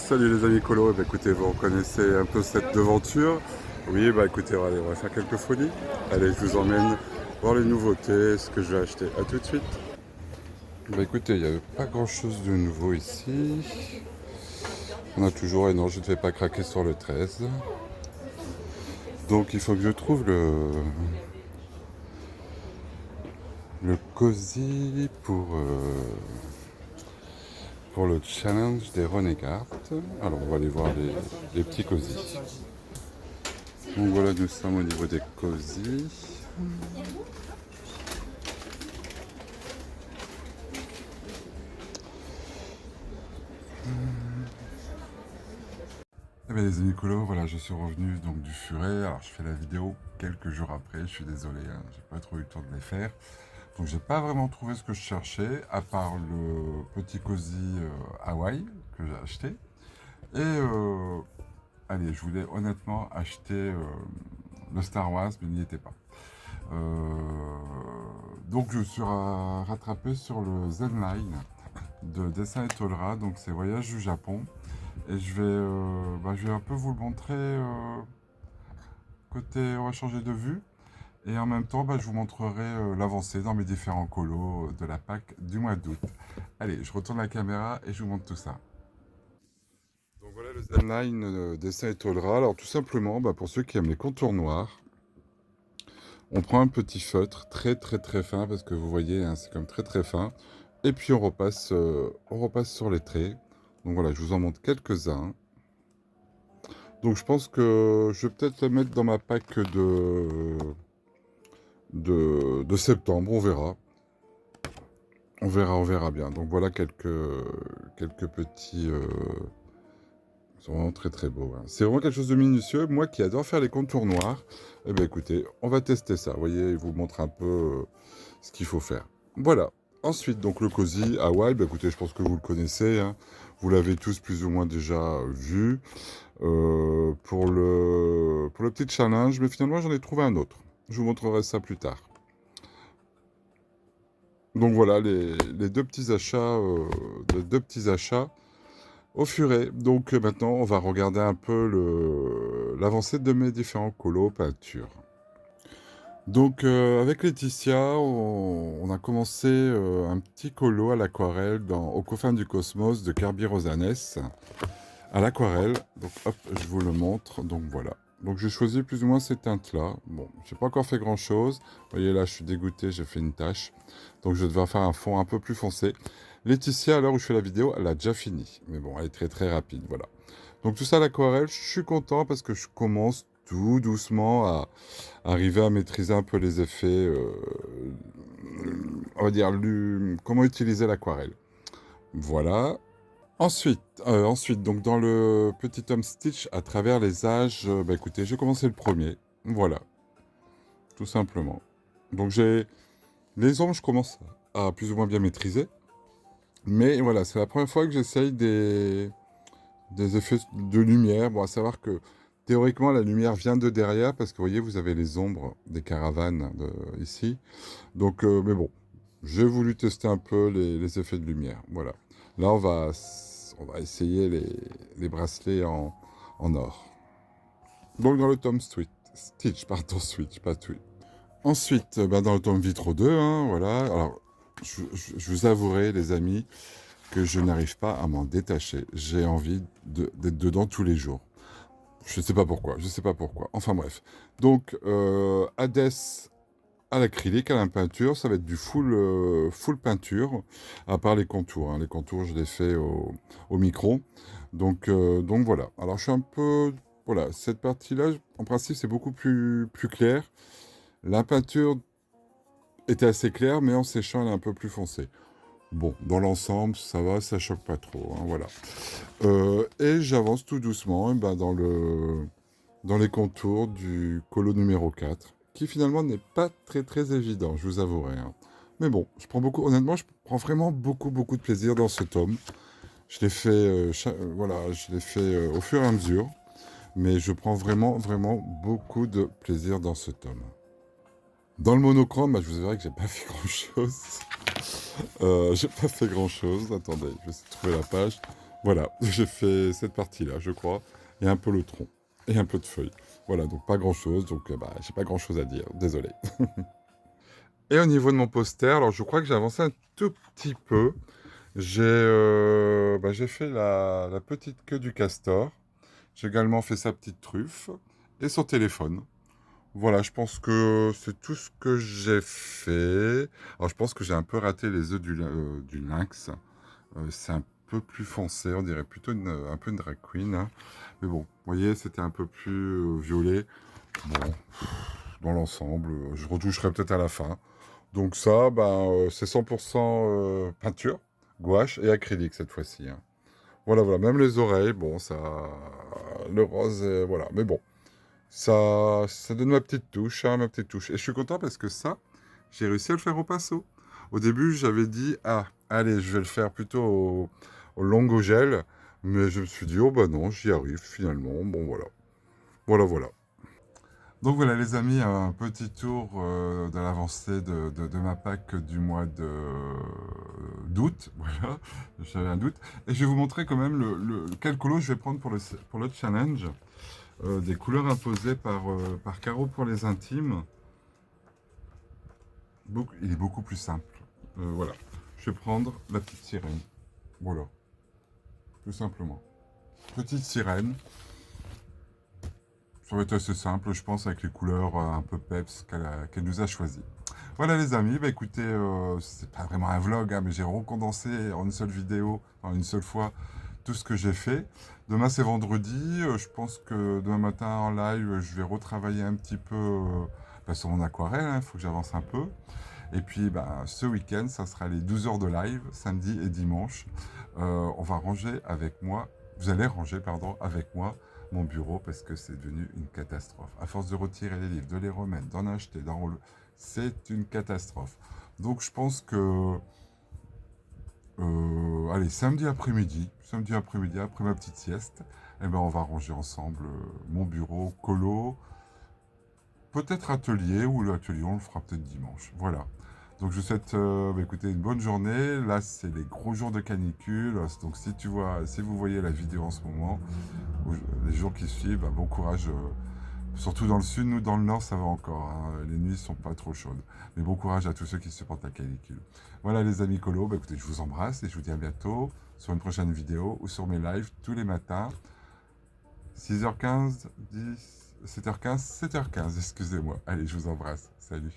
Salut les amis colo, écoutez, vous reconnaissez un peu cette devanture. Oui, écoutez, allez, on va faire quelques folies. Allez, je vous emmène voir les nouveautés, ce que je vais acheter. A tout de suite. Écoutez, il n'y avait pas grand chose de nouveau ici. On a toujours, et non, je ne vais pas craquer sur le 13. Donc il faut que je trouve le cosy pour le challenge des Renegades. Alors on va aller voir les petits cosy. Donc voilà, nous sommes au niveau des cosy. Eh bien les amis colo, voilà, je suis revenu donc du furet. Alors je fais la vidéo quelques jours après, je suis désolé, hein, j'ai pas trop eu le temps de les faire. Donc j'ai pas vraiment trouvé ce que je cherchais, à part le petit cosy Hawaï que j'ai acheté. Et allez, je voulais honnêtement acheter le Star Wars, mais il n'y était pas. Donc je suis rattrapé sur le Zenline de Dessin et Tolra, donc c'est Voyage du Japon. Et je vais un peu vous le montrer côté, on va changer de vue. Et en même temps, je vous montrerai l'avancée dans mes différents colos de la Pâques du mois d'août. Allez, je retourne la caméra et je vous montre tout ça. Donc voilà le Zenline Dessin et Tolra. Alors tout simplement, pour ceux qui aiment les contours noirs, on prend un petit feutre très fin, parce que vous voyez, hein, c'est comme très fin. Et puis on repasse sur les traits. Donc voilà, je vous en montre quelques-uns. Donc je pense que je vais peut-être le mettre dans ma pack de septembre, on verra. On verra bien. Donc voilà quelques petits... Ils sont vraiment très beaux, hein. C'est vraiment quelque chose de minutieux. Moi qui adore faire les contours noirs, eh bien écoutez, on va tester ça. Vous voyez, je vous montre un peu ce qu'il faut faire. Voilà. Ensuite, donc le cosy Hawaii, écoutez, je pense que vous le connaissez, hein. Vous l'avez tous plus ou moins déjà vu. Pour le petit challenge, mais finalement j'en ai trouvé un autre. Je vous montrerai ça plus tard. Donc voilà les deux petits achats au furet. Donc maintenant on va regarder un peu l'avancée de mes différents colos peintures. Donc avec Laetitia, on a commencé un petit colo à l'aquarelle au coffin du cosmos de Kirby Rosanes. À l'aquarelle, donc hop, je vous le montre, donc voilà. Donc j'ai choisi plus ou moins ces teintes-là. Bon, j'ai pas encore fait grand-chose. Vous voyez là, je suis dégoûté, j'ai fait une tache. Donc je vais devoir faire un fond un peu plus foncé. Laetitia, à l'heure où je fais la vidéo, elle a déjà fini. Mais bon, elle est très rapide, voilà. Donc tout ça à l'aquarelle, je suis content parce que je commence tout doucement à arriver à maîtriser un peu les effets, on va dire, comment utiliser l'aquarelle. Voilà. Ensuite, donc dans le petit tome Stitch à travers les âges, écoutez, j'ai commencé le premier. Voilà, tout simplement. Donc j'ai les ombres, je commence à plus ou moins bien maîtriser. Mais voilà, c'est la première fois que j'essaye des effets de lumière. Bon, à savoir que théoriquement, la lumière vient de derrière parce que vous voyez, vous avez les ombres des caravanes ici. Donc, mais bon, j'ai voulu tester un peu les effets de lumière. Voilà. Là, on va essayer les bracelets en or. Donc, dans le tome Stitch, pardon, Switch, pas Twitch. Ensuite, dans le tome Vitro 2, hein, voilà. Alors, je vous avouerai, les amis, que je n'arrive pas à m'en détacher. J'ai envie d'être dedans tous les jours. Je ne sais pas pourquoi, je sais pas pourquoi. Enfin bref. Donc, Hades à l'acrylique, à la peinture, ça va être du full peinture, à part les contours, hein. Les contours, je les fais au micron. Donc voilà. Alors je suis un peu... Voilà, cette partie-là, en principe, c'est beaucoup plus clair. La peinture était assez claire, mais en séchant, elle est un peu plus foncée. Bon, dans l'ensemble, ça va, ça choque pas trop, hein, voilà. Et j'avance tout doucement dans les contours du colo numéro 4, qui finalement n'est pas très évident, je vous avouerai, hein. Mais bon, honnêtement, je prends vraiment beaucoup de plaisir dans ce tome. Je l'ai fait, voilà, je l'ai fait au fur et à mesure, mais je prends vraiment beaucoup de plaisir dans ce tome. Dans le monochrome, je vous avouerai que j'ai pas fait grand-chose. J'ai pas fait grand-chose. Attendez, je vais essayer de trouver la page. Voilà, j'ai fait cette partie-là, je crois, et un peu le tronc, et un peu de feuilles. Voilà, donc pas grand-chose, donc bah, j'ai pas grand-chose à dire, désolé. Et au niveau de mon poster, alors je crois que j'ai avancé un tout petit peu. J'ai fait la petite queue du castor. J'ai également fait sa petite truffe et son téléphone. Voilà, je pense que c'est tout ce que j'ai fait. Alors je pense que j'ai un peu raté les œufs du lynx. C'est un peu plus foncé, on dirait plutôt un peu une drag queen, hein. Mais bon, vous voyez, c'était un peu plus violet. Bon, dans l'ensemble, je retoucherai peut-être à la fin. Donc ça, c'est 100% peinture, gouache et acrylique cette fois-ci, hein. Voilà, voilà, même les oreilles, bon, ça, le rose, voilà. Mais bon, ça donne ma petite touche, hein, ma petite touche. Et je suis content parce que ça, j'ai réussi à le faire au pinceau. Au début, j'avais dit, ah, allez, je vais le faire plutôt au longo gel. Mais je me suis dit, oh bah non, j'y arrive finalement. Bon, voilà. Voilà, voilà. Donc voilà les amis, un petit tour de l'avancée de ma Pâques du mois d'août. Voilà, j'avais un doute. Et je vais vous montrer quand même quel colo je vais prendre pour le challenge. Des couleurs imposées par Caro pour les intimes. Il est beaucoup plus simple. Voilà, je vais prendre la petite sirène. Voilà, tout simplement. Petite sirène. Ça va être assez simple, je pense, avec les couleurs un peu peps qu'elle nous a choisies. Voilà les amis, bah écoutez, c'est pas vraiment un vlog, hein, mais j'ai recondensé en une seule vidéo, en une seule fois, tout ce que j'ai fait. Demain c'est vendredi, je pense que demain matin en live, je vais retravailler un petit peu sur mon aquarelle, il faut que j'avance un peu. Et puis ce week-end, ça sera les 12 heures de live, samedi et dimanche. On va ranger avec moi, vous allez ranger, pardon, avec moi mon bureau parce que c'est devenu une catastrophe. À force de retirer les livres, de les remettre, d'en acheter, c'est une catastrophe. Donc je pense que, allez, samedi après-midi, après ma petite sieste, eh ben, on va ranger ensemble mon bureau, colo, peut-être atelier, ou l'atelier on le fera peut-être dimanche. Voilà. Donc je vous souhaite écoutez, une bonne journée. Là c'est les gros jours de canicule. Donc si vous voyez la vidéo en ce moment, les jours qui suivent, bon courage. Surtout dans le sud, nous dans le nord ça va encore, hein. Les nuits sont pas trop chaudes. Mais bon courage à tous ceux qui supportent la canicule. Voilà les amis colo, écoutez, je vous embrasse et je vous dis à bientôt sur une prochaine vidéo ou sur mes lives tous les matins. 6h15, 7h15, excusez-moi. Allez, je vous embrasse. Salut.